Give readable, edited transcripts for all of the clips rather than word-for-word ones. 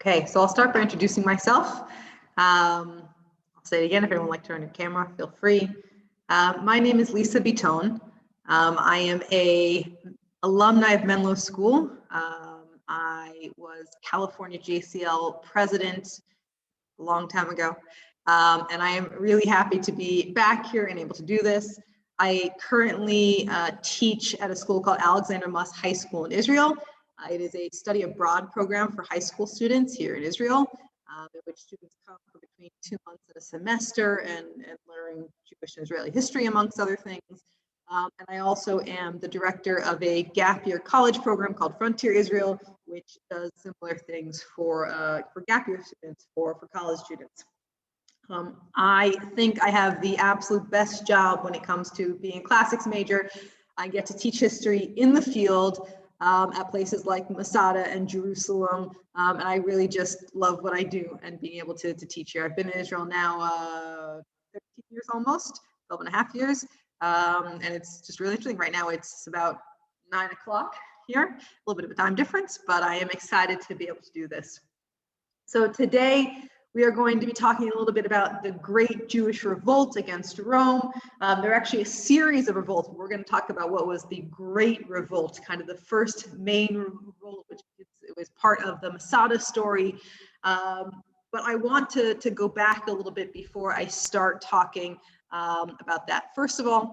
Okay, so I'll start by introducing myself. I'll say it again, if anyone would like to turn your camera, feel free. My name is Lisa Biton. I am a alumni of Menlo School. I was California JCL president a long time ago. And I am really happy to be back here and able to do this. I currently teach at a school called Alexander Muss High School in Israel. It is a study abroad program for high school students here in Israel, in which students come for between 2 months and a semester and learn Jewish and Israeli history, amongst other things. And I also am the director of a gap year college program called Frontier Israel, which does similar things for gap year students, for college students. I think I have the absolute best job when it comes to being a classics major. I get to teach history in the field at places like Masada and Jerusalem, and I really just love what I do and being able to teach here. I've been in Israel now 13 years almost, 12 and a half years, and it's just really interesting. Right now it's about 9 o'clock here, a little bit of a time difference, but I am excited to be able to do this. So today, we are going to be talking a little bit about the Great Jewish Revolt against Rome. There are actually a series of revolts. We're going to talk about what was the Great Revolt, kind of the first main revolt, which it was part of the Masada story. But I want to go back a little bit before I start talking about that. First of all,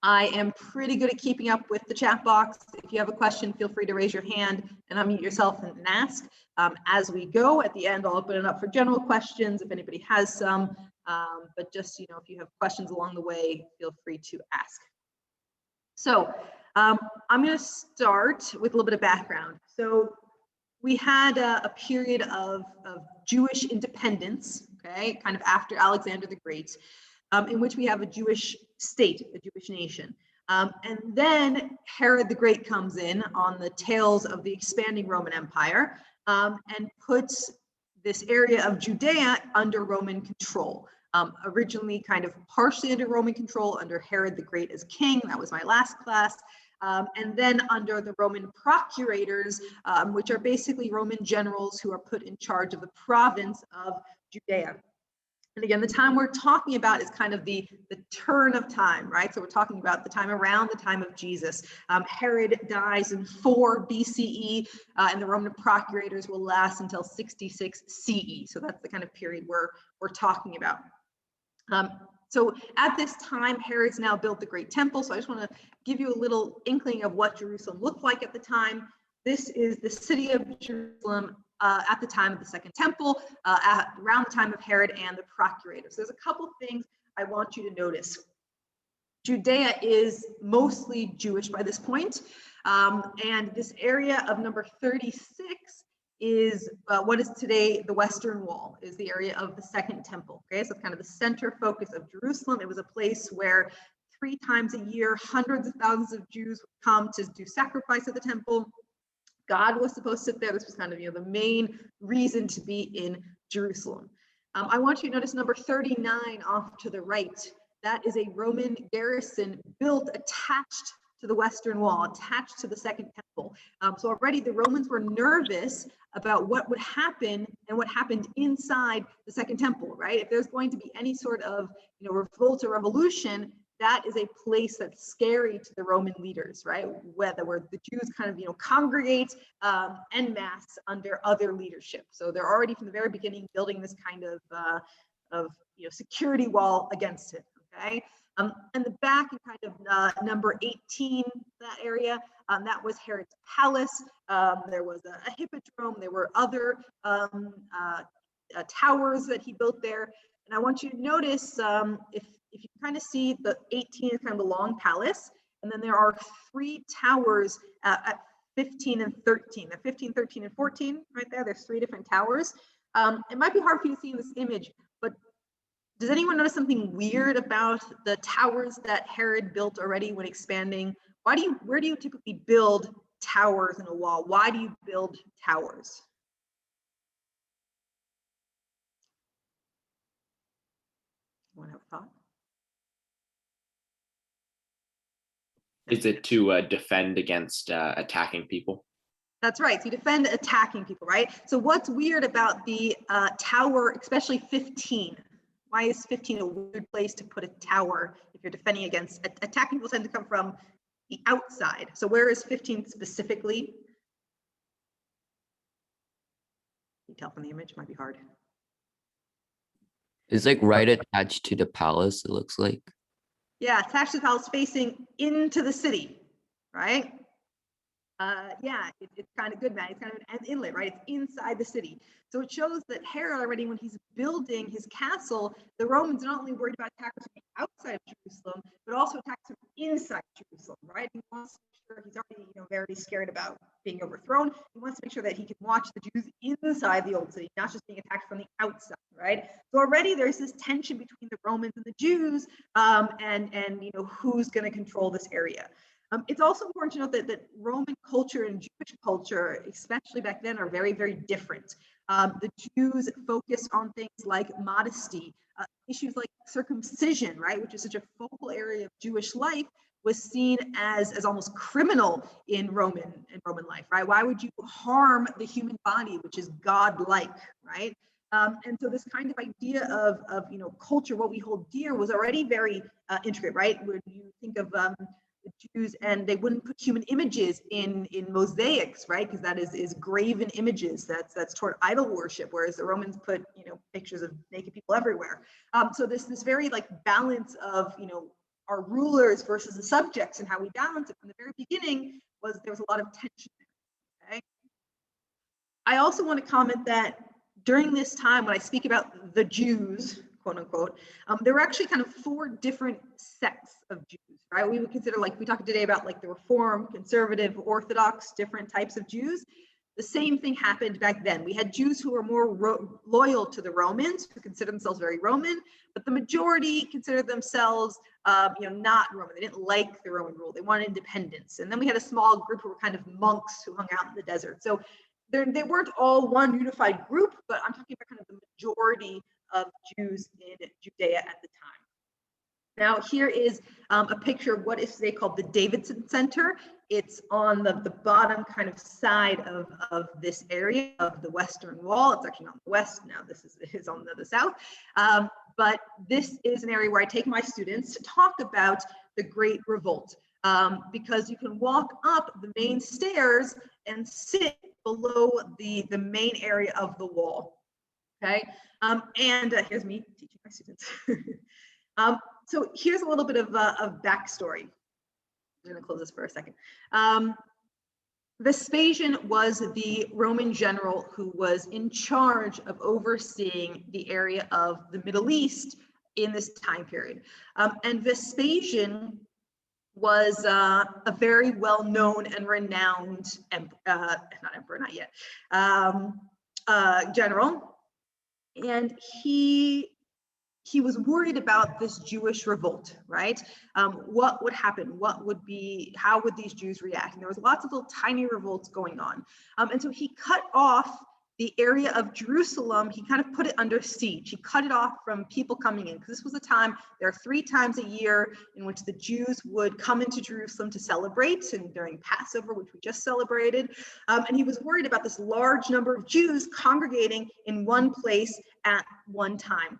I am pretty good at keeping up with the chat box. If you have a question, feel free to raise your hand and unmute yourself and ask. As we go, at the end, I'll open it up for general questions if anybody has some. But just, if you have questions along the way, feel free to ask. So I'm going to start with a little bit of background. So we had a period of Jewish independence, okay, kind of after Alexander the Great, in which we have a Jewish state, a Jewish nation. And then Herod the Great comes in on the tails of the expanding Roman Empire and puts this area of Judea under Roman control. Originally kind of partially under Roman control under Herod the Great as king, that was my last class. And then under the Roman procurators, which are basically Roman generals who are put in charge of the province of Judea. And again, the time we're talking about is kind of the turn of time, right? So we're talking about the time around the time of Jesus. Herod dies in 4 BCE, and the Roman procurators will last until 66 CE. So that's the kind of period we're talking about. So at this time, Herod's now built the Great Temple. So I just want to give you a little inkling of what Jerusalem looked like at the time. This is the city of Jerusalem at the time of the Second Temple, around the time of Herod and the procurators. There's a couple things I want you to notice. Judea is mostly Jewish by this point, and this area of number 36 is what is today the Western Wall, is the area of the Second Temple. Okay, so it's kind of the center focus of Jerusalem. It was a place where 3 times a year, hundreds of thousands of Jews would come to do sacrifice at the temple. God was supposed to sit there. This was kind of the main reason to be in Jerusalem. I want you to notice number 39 off to the right. That is a Roman garrison built attached to the Western Wall, attached to the Second Temple. So already the Romans were nervous about what would happen and what happened inside the Second Temple, right? If there's going to be any sort of revolt or revolution, that is a place that's scary to the Roman leaders, right? Where the Jews kind of congregate en masse under other leadership. So they're already from the very beginning building this kind of security wall against it. Okay, and the back and kind of number 18, that area, that was Herod's palace. There was a hippodrome. There were other towers that he built there. And I want you to notice if you kind of see the 18 is kind of the long palace, and then there are 3 towers at 15 and 13. They're 15, 13, and 14 right there. There's 3 different towers. It might be hard for you to see in this image, but does anyone notice something weird about the towers that Herod built already when expanding? Where do you typically build towers in a wall? Why do you build towers? Want to have a thought? Is it to defend against attacking people? That's right. So you defend attacking people, right? So what's weird about the tower, especially 15? Why is 15 a weird place to put a tower if you're defending against attacking people? Tend to come from the outside. So where is 15 specifically? Can you tell from the image? Might be hard. It's like right attached to the palace, it looks like. Yeah, attached to the palace facing into the city, right? Yeah, it's kind of good, man. It's kind of an inlet, right? It's inside the city. So it shows that Herod already, when he's building his castle, the Romans are not only worried about attackers from outside of Jerusalem, but also attacks from inside Jerusalem, right? He wants to make sure he's already, very scared about being overthrown. He wants to make sure that he can watch the Jews inside the old city, not just being attacked from the outside, right? So already there's this tension between the Romans and the Jews, and who's going to control this area. It's also important to note that Roman culture and Jewish culture, especially back then, are very, very different. The Jews focus on things like modesty, issues like circumcision, right, which is such a focal area of Jewish life, was seen as almost criminal in Roman life, right? Why would you harm the human body, which is God-like, right? And so this kind of idea of culture, what we hold dear, was already very intricate, right? When you think of the Jews, and they wouldn't put human images in mosaics, right? Because that is graven images. That's toward idol worship, whereas the Romans put pictures of naked people everywhere. So this very like balance of our rulers versus the subjects, and how we balance it from the very beginning there was a lot of tension there. Okay. I also want to comment that during this time, when I speak about the Jews, quote unquote, there were actually kind of 4 different sects of Jews, right? We would consider, like we talked today about, like the Reform, Conservative, Orthodox, different types of Jews. The same thing happened back then. We had Jews who were more loyal to the Romans, who considered themselves very Roman, but the majority considered themselves, not Roman. They didn't like the Roman rule. They wanted independence. And then we had a small group who were kind of monks who hung out in the desert. So they weren't all one unified group, but I'm talking about kind of the majority of Jews in Judea at the time. Now, here is a picture of what is today called the Davidson Center. It's on the bottom kind of side of this area of the Western Wall. It's actually on the west now. This is on the south. But this is an area where I take my students to talk about the Great Revolt, because you can walk up the main stairs and sit below the main area of the wall. Okay, and here's me teaching my students. So here's a little bit of backstory. I'm going to close this for a second. Vespasian was the Roman general who was in charge of overseeing the area of the Middle East in this time period. And Vespasian was a very well-known and renowned, general. And he was worried about this Jewish revolt, right? What would happen? How would these Jews react? And there was lots of little tiny revolts going on. And so he cut off the area of Jerusalem. He kind of put it under siege. He cut it off from people coming in, because this was a time, there are 3 times a year in which the Jews would come into Jerusalem to celebrate, and during Passover, which we just celebrated. And he was worried about this large number of Jews congregating in one place at one time.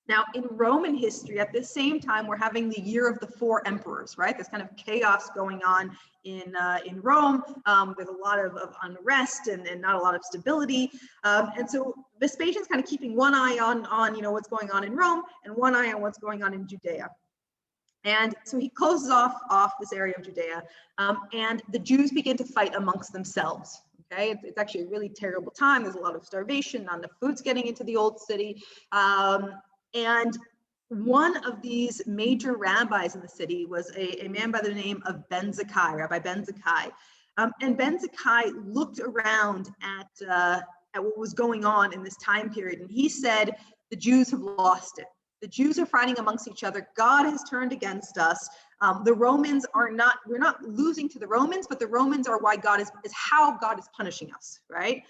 Now, in Roman history, at the same time, we're having the year of the 4 emperors, right? There's kind of chaos going on in Rome. There's a lot of unrest and not a lot of stability. And so Vespasian's kind of keeping one eye on what's going on in Rome, and one eye on what's going on in Judea. And so he closes off this area of Judea, and the Jews begin to fight amongst themselves. Okay, it's actually a really terrible time. There's a lot of starvation, not enough food's getting into the old city. And one of these major rabbis in the city was a man by the name of Ben Zakkai, Rabbi Ben Zakkai. And Ben Zakkai looked around at what was going on in this time period, and he said, the Jews have lost it. The Jews are fighting amongst each other. God has turned against us. The Romans we're not losing to the Romans, but the Romans are why God is how God is punishing us, right?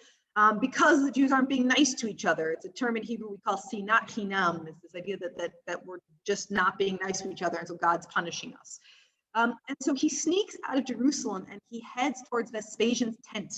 Because the Jews aren't being nice to each other. It's a term in Hebrew we call sinat hinam. It's this idea that we're just not being nice to each other, and so God's punishing us. And so he sneaks out of Jerusalem and he heads towards Vespasian's tent.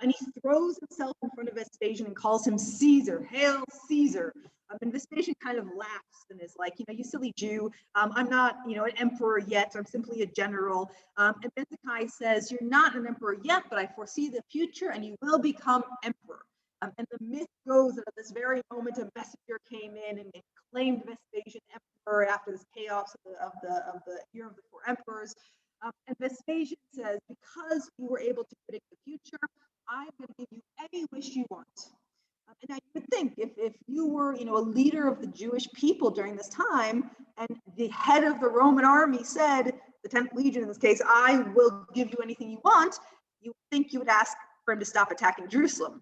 And he throws himself in front of Vespasian and calls him Caesar. Hail Caesar. And Vespasian kind of laughs and is like, you silly Jew, I'm not, an emperor yet. I'm simply a general. And Benzekai says, you're not an emperor yet, but I foresee the future and you will become emperor. And the myth goes that at this very moment, a messenger came in and claimed Vespasian emperor after this chaos of the year of the four emperors. And Vespasian says, because you were able to predict the future, I'm going to give you any wish you want. And now you would think if you were, a leader of the Jewish people during this time, and the head of the Roman army said, the 10th Legion in this case, I will give you anything you want, you would think you would ask for him to stop attacking Jerusalem.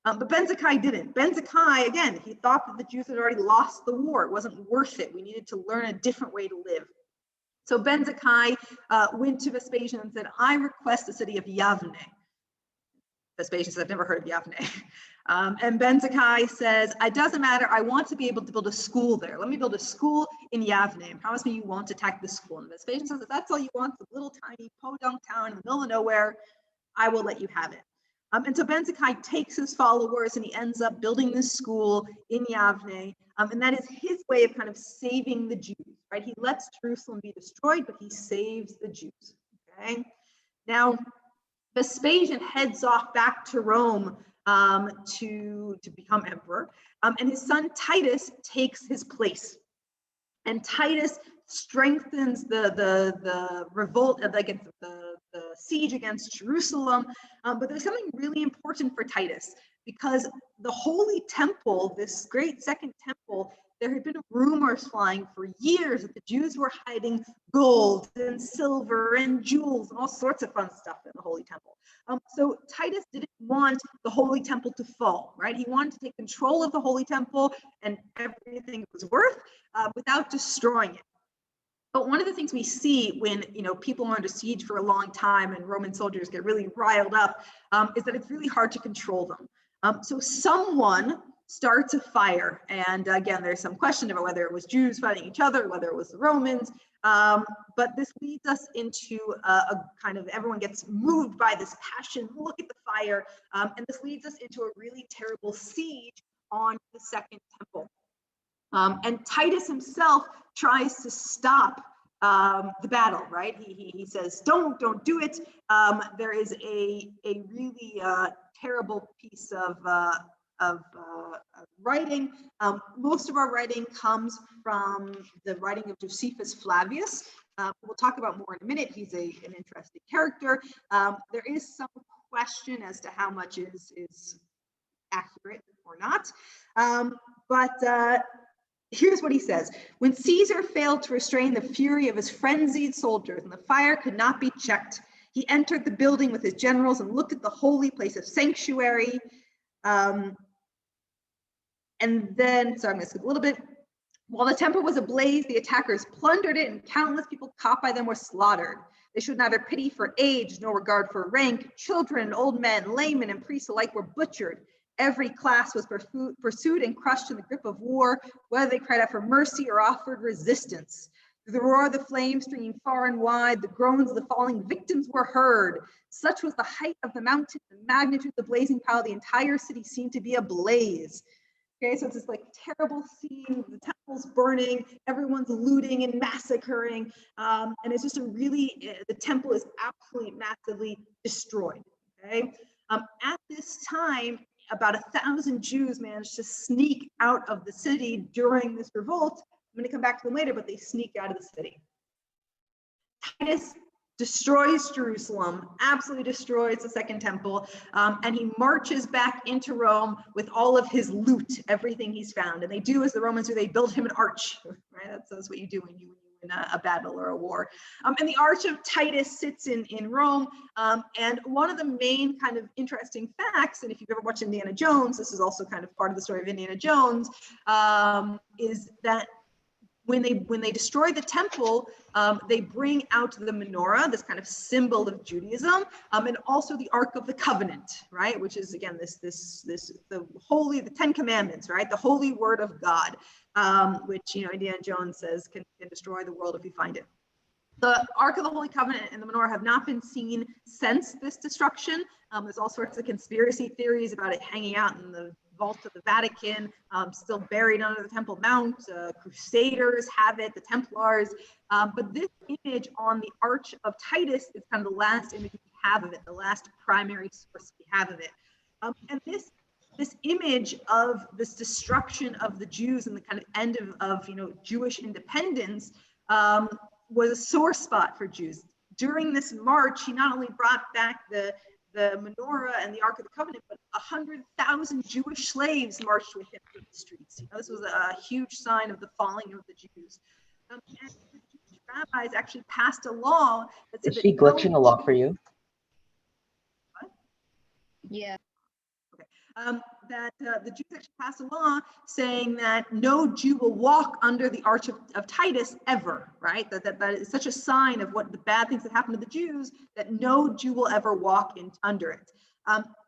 But Benzekai didn't. Benzekai, again, he thought that the Jews had already lost the war. It wasn't worth it. We needed to learn a different way to live. So Benzekai went to Vespasian and said, I request the city of Yavne. Vespasian said, I've never heard of Yavne. And Benzekai says, it doesn't matter. I want to be able to build a school there. Let me build a school in Yavne and promise me you won't attack the school. And Vespasian says, if that's all you want, the little tiny podunk town in the middle of nowhere, I will let you have it. And so Benzekai takes his followers and he ends up building this school in Yavne. And that is his way of kind of saving the Jews, right? He lets Jerusalem be destroyed, but he saves the Jews, okay? Now, Vespasian heads off back to Rome to become emperor, and his son Titus takes his place. And Titus strengthens the revolt against the siege against Jerusalem. But there's something really important for Titus, because the Holy Temple, this great second temple, there had been rumors flying for years that the Jews were hiding gold and silver and jewels and all sorts of fun stuff in the Holy Temple. So Titus didn't want the Holy Temple to fall, right? He wanted to take control of the Holy Temple and everything it was worth without destroying it. But one of the things we see when people are under siege for a long time and Roman soldiers get really riled up is that it's really hard to control them. So someone starts a fire, and again, there's some question about whether it was Jews fighting each other, whether it was the Romans. But this leads us into a kind of, everyone gets moved by this passion. Look at the fire, and this leads us into a really terrible siege on the second temple. And Titus himself tries to stop the battle, right? He says, don't do it. There is a really terrible piece of writing. Most of our writing comes from the writing of Josephus Flavius. We'll talk about more in a minute. He's an interesting character. There is some question as to how much is accurate or not. But here's what he says. When Caesar failed to restrain the fury of his frenzied soldiers and the fire could not be checked, he entered the building with his generals and looked at the holy place of sanctuary. And then, sorry, I'm going to skip a little bit. While the temple was ablaze, the attackers plundered it, and countless people caught by them were slaughtered. They showed neither pity for age nor regard for rank. Children and old men, laymen and priests alike were butchered. Every class was pursued and crushed in the grip of war, whether they cried out for mercy or offered resistance. Through the roar of the flames streaming far and wide, the groans of the falling victims were heard. Such was the height of the mountain, the magnitude of the blazing pile. The entire city seemed to be ablaze. Okay, so it's this like terrible scene, the temple's burning, everyone's looting and massacring, and it's just the temple is absolutely massively destroyed, okay? At this time, about 1,000 Jews managed to sneak out of the city during this revolt. I'm going to come back to them later, but they sneak out of the city. Titus destroys Jerusalem, absolutely destroys the second temple, and he marches back into Rome with all of his loot, everything he's found. And they do as the Romans do, they build him an arch, right? That's what you do when you win a battle or a war. And the Arch of Titus sits in Rome. And one of the main kind of interesting facts, and if you've ever watched Indiana Jones, this is also kind of part of the story of Indiana Jones, is that when they destroy the temple, they bring out the menorah, this kind of symbol of Judaism, and also the Ark of the Covenant, right? Which is again the 10 Commandments, right? The holy word of God, which Indiana Jones says can destroy the world if you find it. The Ark of the Holy Covenant and the menorah have not been seen since this destruction. There's all sorts of conspiracy theories about it hanging out in the vault of the Vatican, still buried under the Temple Mount. Crusaders have it, the Templars. But this image on the Arch of Titus is kind of the last image we have of it, the last primary source we have of it. And this image of this destruction of the Jews and the kind of end of Jewish independence was a sore spot for Jews. During this march, he not only brought back the menorah and the Ark of the Covenant, but 100,000 Jewish slaves marched with him through the streets. This was a huge sign of the falling of the Jews. And the Jewish rabbis actually passed a law that said Is she glitching a lot for you? What? Yeah. That the Jews actually passed a law saying that no Jew will walk under the Arch of Titus ever, right? That is such a sign of what the bad things that happened to the Jews that no Jew will ever walk under it.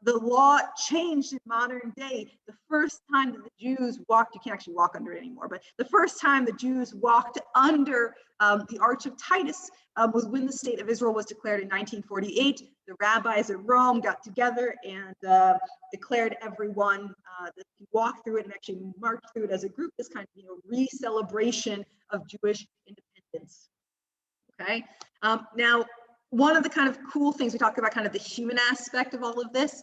The law changed in modern day. The first time that the Jews walked, you can't actually walk under it anymore, but the first time the Jews walked under the Arch of Titus was when the state of Israel was declared in 1948. The rabbis of Rome got together and declared everyone that you walk through it and actually march through it as a group, this kind of re-celebration of Jewish independence. Okay. Now, one of the kind of cool things we talk about, kind of the human aspect of all of this,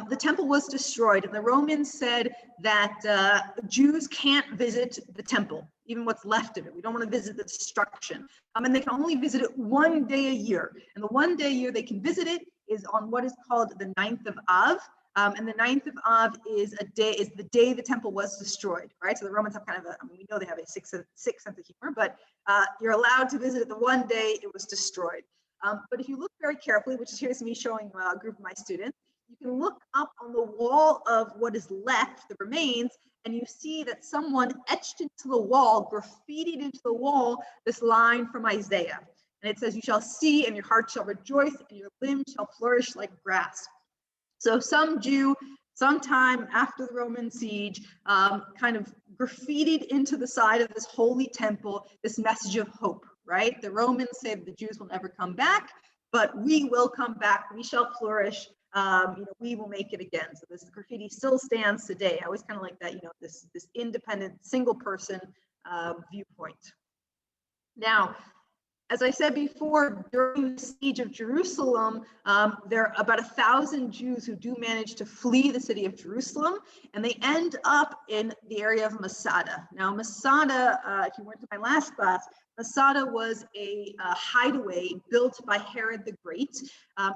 the temple was destroyed, and the Romans said that Jews can't visit the temple, even what's left of it. We don't want to visit the destruction. And they can only visit it one day a year. And the one day a year they can visit it is on what is called the 9th of Av. And the 9th of Av is the day the temple was destroyed, right? So the Romans have kind of we know they have a sick sense of humor, but you're allowed to visit it the one day it was destroyed. But if you look very carefully, which is here's me showing a group of my students, you can look up on the wall of what is left, the remains, and you see that someone etched into the wall, graffitied into the wall, this line from Isaiah. And it says, "You shall see, and your heart shall rejoice, and your limbs shall flourish like grass." So some Jew, sometime after the Roman siege, kind of graffitied into the side of this holy temple this message of hope, right? The Romans say that the Jews will never come back, but we will come back. We shall flourish. We will make it again. So this graffiti still stands today. I always kind of like that, this independent single person viewpoint. Now, as I said before, during the siege of Jerusalem, there are about 1,000 Jews who do manage to flee the city of Jerusalem, and they end up in the area of Masada. Now, Masada, if you went to my last class, Masada was a hideaway built by Herod the Great.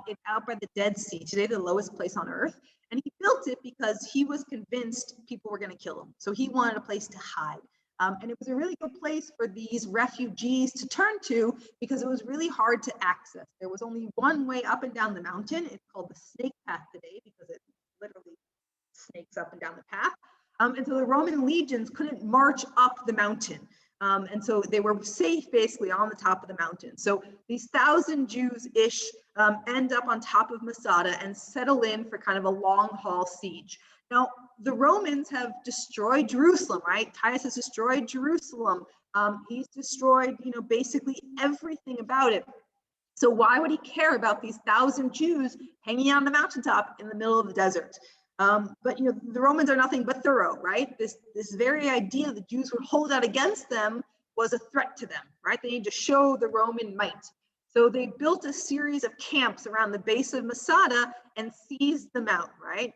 It's out by the Dead Sea, today the lowest place on earth. And he built it because he was convinced people were going to kill him. So he wanted a place to hide. And it was a really good place for these refugees to turn to because it was really hard to access. There was only one way up and down the mountain. It's called the snake path today because it literally snakes up and down the path. And so the Roman legions couldn't march up the mountain. And so they were safe basically on the top of the mountain. So these 1,000 Jews-ish end up on top of Masada and settle in for kind of a long haul siege. Now, the Romans have destroyed Jerusalem, right? Titus has destroyed Jerusalem. He's destroyed, basically everything about it. So why would he care about these 1,000 Jews hanging on the mountaintop in the middle of the desert? But the Romans are nothing but thorough, right? This very idea the Jews would hold out against them was a threat to them, right? They need to show the Roman might. So they built a series of camps around the base of Masada and seized them out, right?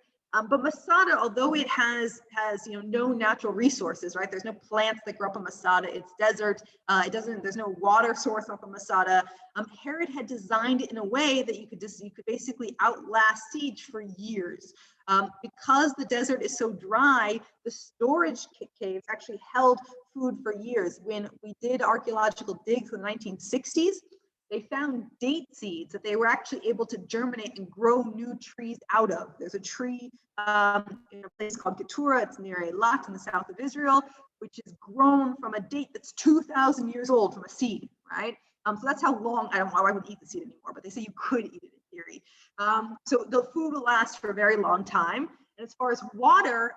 But Masada, although it has no natural resources, right? There's no plants that grow up in Masada. It's desert. There's no water source up in Masada. Herod had designed it in a way that you could basically outlast siege for years. Because the desert is so dry, the storage caves actually held food for years. When we did archaeological digs in the 1960s, they found date seeds that they were actually able to germinate and grow new trees out of. There's a tree in a place called Keturah. It's near Eilat in the south of Israel, which is grown from a date that's 2,000 years old from a seed, right? So that's how long, I don't know, I wouldn't eat the seed anymore, but they say you could eat it in theory. So the food will last for a very long time. And as far as water,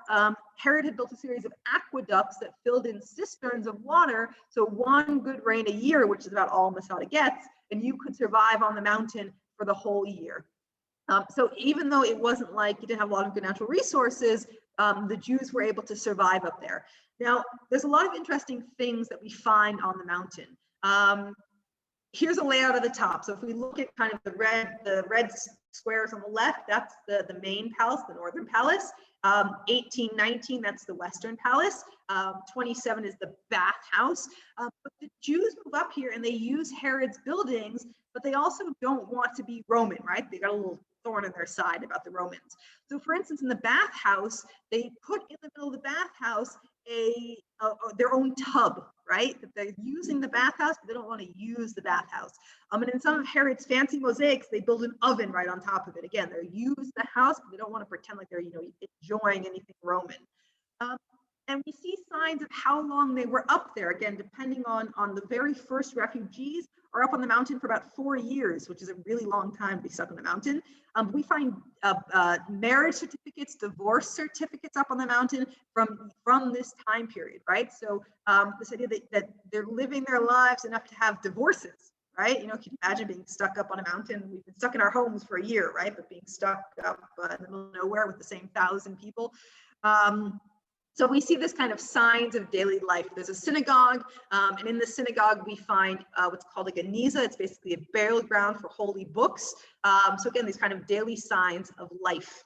Herod had built a series of aqueducts that filled in cisterns of water. So one good rain a year, which is about all Masada gets, and you could survive on the mountain for the whole year. So even though it wasn't like you didn't have a lot of good natural resources, the Jews were able to survive up there. Now, there's a lot of interesting things that we find on the mountain. Here's a layout of the top. So if we look at kind of the red squares on the left, that's the main palace, the northern palace. 18, 19, that's the western palace. 27 is the bathhouse. But the Jews move up here and they use Herod's buildings, but they also don't want to be Roman, right? They got a little thorn in their side about the Romans. So for instance, in the bathhouse, they put in the middle of the bathhouse their own tub, right? That they're using the bathhouse, but they don't want to use the bathhouse. And in some of Herod's fancy mosaics, they build an oven right on top of it. Again, they use the house, but they don't want to pretend like they're, enjoying anything Roman. And we see signs of how long they were up there. Again, depending on the very first refugees are up on the mountain for about 4 years, which is a really long time to be stuck on the mountain. We find marriage certificates, divorce certificates up on the mountain from this time period, right? So this idea that they're living their lives enough to have divorces, right? Can you imagine being stuck up on a mountain? We've been stuck in our homes for a year, right? But being stuck up in the middle of nowhere with the same 1,000 people. So we see this kind of signs of daily life. There's a synagogue, and in the synagogue we find what's called a geniza. It's basically a burial ground for holy books. So again, these kind of daily signs of life.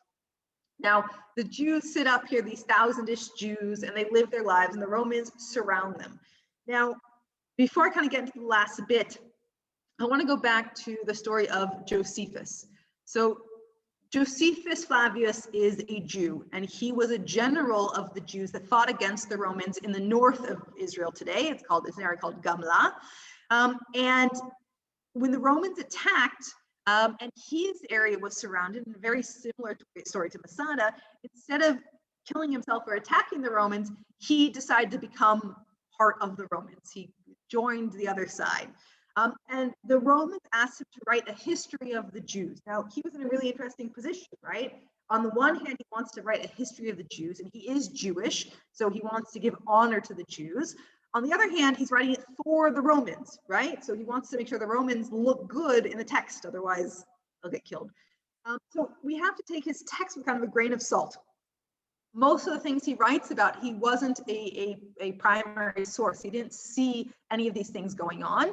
Now, the Jews sit up here, these 1,000-ish Jews, and they live their lives, and the Romans surround them. Now, before I kind of get into the last bit, I want to go back to the story of Josephus. So Josephus Flavius is a Jew, and he was a general of the Jews that fought against the Romans in the north of Israel today. It's an area called Gamla. And when the Romans attacked, and his area was surrounded, in a very similar story to Masada, instead of killing himself or attacking the Romans, he decided to become part of the Romans. He joined the other side. And the Romans asked him to write a history of the Jews. Now, he was in a really interesting position, right? On the one hand, he wants to write a history of the Jews, and he is Jewish, so he wants to give honor to the Jews. On the other hand, he's writing it for the Romans, right? So he wants to make sure the Romans look good in the text, otherwise they'll get killed. So we have to take his text with kind of a grain of salt. Most of the things he writes about, he wasn't a primary source. He didn't see any of these things going on.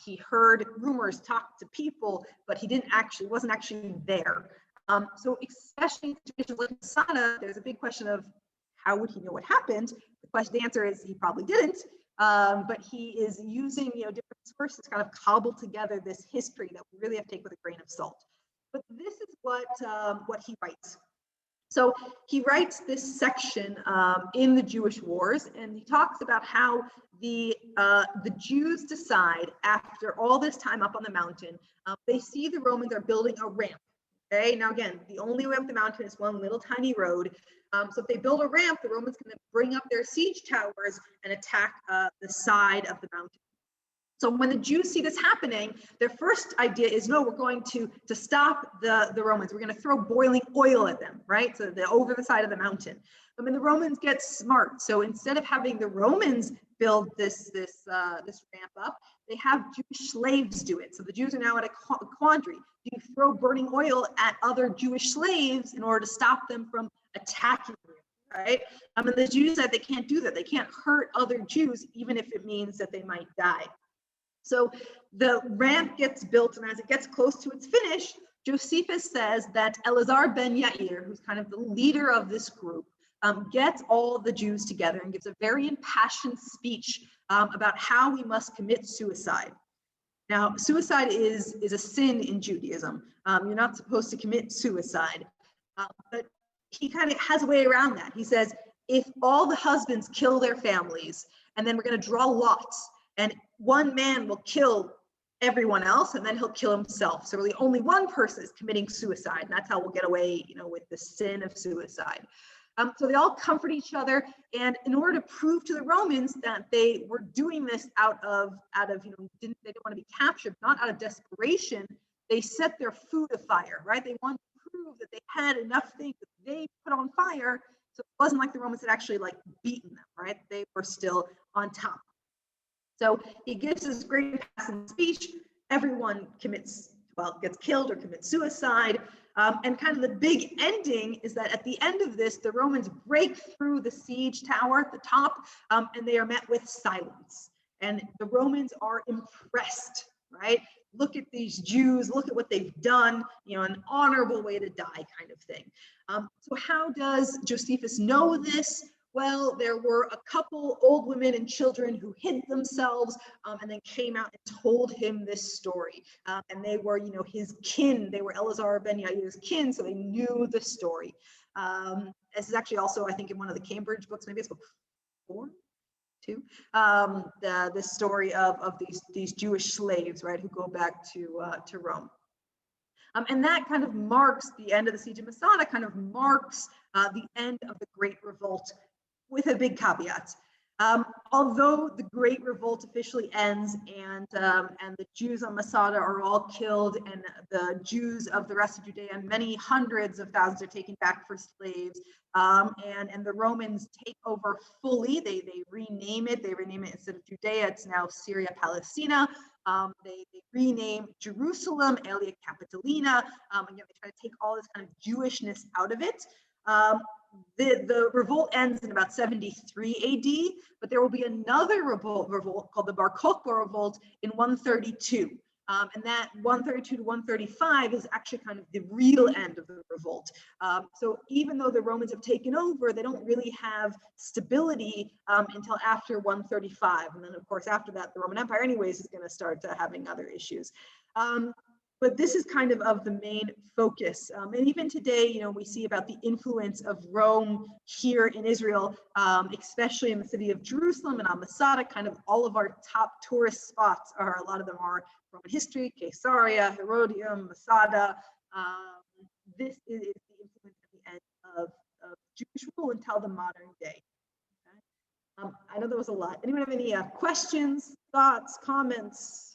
He heard rumors, talked to people, but he wasn't actually there. So especially in situations like Masada, there's a big question of how would he know what happened? The answer is he probably didn't, but he is using different sources to kind of cobble together this history that we really have to take with a grain of salt. But this is what he writes. So he writes this section in the Jewish Wars, and he talks about how the Jews decide, after all this time up on the mountain, they see the Romans are building a ramp. Okay, now again, the only way up the mountain is one little tiny road. So if they build a ramp, the Romans can then bring up their siege towers and attack the side of the mountain. So when the Jews see this happening, their first idea is, no, we're going to stop the Romans. We're going to throw boiling oil at them, right? So they're over the side of the mountain. I mean, the Romans get smart. So instead of having the Romans build this ramp up, they have Jewish slaves do it. So the Jews are now at a quandary. Do you throw burning oil at other Jewish slaves in order to stop them from attacking you? Right? I mean, the Jews said they can't do that. They can't hurt other Jews, even if it means that they might die. So the ramp gets built, and as it gets close to its finish, Josephus says that Eleazar ben Yair, who's kind of the leader of this group, gets all the Jews together and gives a very impassioned speech about how we must commit suicide. Now, suicide is a sin in Judaism. You're not supposed to commit suicide, but he kind of has a way around that. He says, if all the husbands kill their families, and then we're going to draw lots, and one man will kill everyone else, and then he'll kill himself. So really only one person is committing suicide, and that's how we'll get away, with the sin of suicide. So they all comfort each other, and in order to prove to the Romans that they were doing this out of they didn't want to be captured, not out of desperation, they set their food afire, right? They wanted to prove prove that they had enough things that they put on fire. So it wasn't like the Romans had actually like beaten them, right? They were still on top. So he gives this great passing speech. Everyone gets killed or commits suicide. And kind of the big ending is that at the end of this, the Romans break through the siege tower at the top, and they are met with silence. And the Romans are impressed, right? Look at these Jews, look at what they've done, an honorable way to die kind of thing. So how does Josephus know this? Well, there were a couple old women and children who hid themselves and then came out and told him this story. And they were, his kin. They were Eleazar ben Yair's kin, so they knew the story. This is actually also, I think, in one of the Cambridge books, maybe it's book 4, 2, the story of these Jewish slaves, right, who go back to Rome. And that kind of marks the end of the siege of Masada, kind of marks the end of the Great Revolt, with a big caveat. Although the Great Revolt officially ends and the Jews on Masada are all killed, and the Jews of the rest of Judea, many hundreds of thousands, are taken back for slaves, and the Romans take over fully. They rename it. They rename it, instead of Judea, it's now Syria Palestina. They rename Jerusalem Aelia Capitolina. Again, they try to take all this kind of Jewishness out of it. The revolt ends in about 73 AD, but there will be another revolt called the Bar Kokhba revolt in 132. And that 132 to 135 is actually kind of the real end of the revolt. So even though the Romans have taken over, they don't really have stability until after 135. And then, of course, after that, the Roman Empire anyways is going to start having other issues. But this is kind of the main focus. And even today, we see about the influence of Rome here in Israel, especially in the city of Jerusalem and on Masada. Kind of all of our top tourist spots a lot of them are Roman history, Caesarea, Herodium, Masada. This is the influence at the end of Jewish rule until the modern day. Okay? I know there was a lot. Anyone have any questions, thoughts, comments?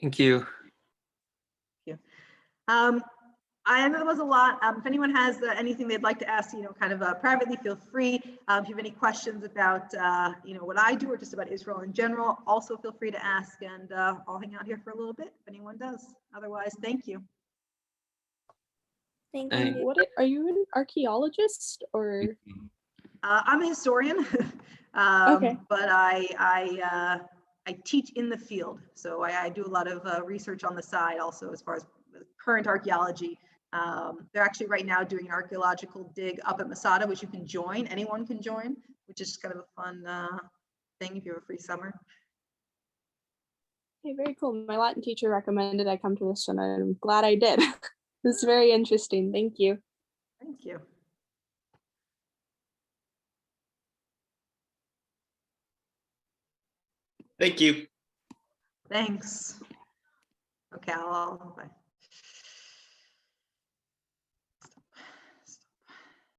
Thank you. Thank you. I know there was a lot. If anyone has anything they'd like to ask, kind of privately, feel free. If you have any questions about, what I do or just about Israel in general, also feel free to ask, and I'll hang out here for a little bit if anyone does. Otherwise, thank you. Thank you. What are you an archaeologist or? I'm a historian, Okay. but I teach in the field. So I do a lot of research on the side also as far as current archaeology. They're actually right now doing an archaeological dig up at Masada, which you can join. Anyone can join, which is kind of a fun thing if you have a free summer. Okay, very cool. My Latin teacher recommended I come to this, and I'm glad I did. This is very interesting. Thank you. Thank you. Thank you. Thanks. Okay, bye.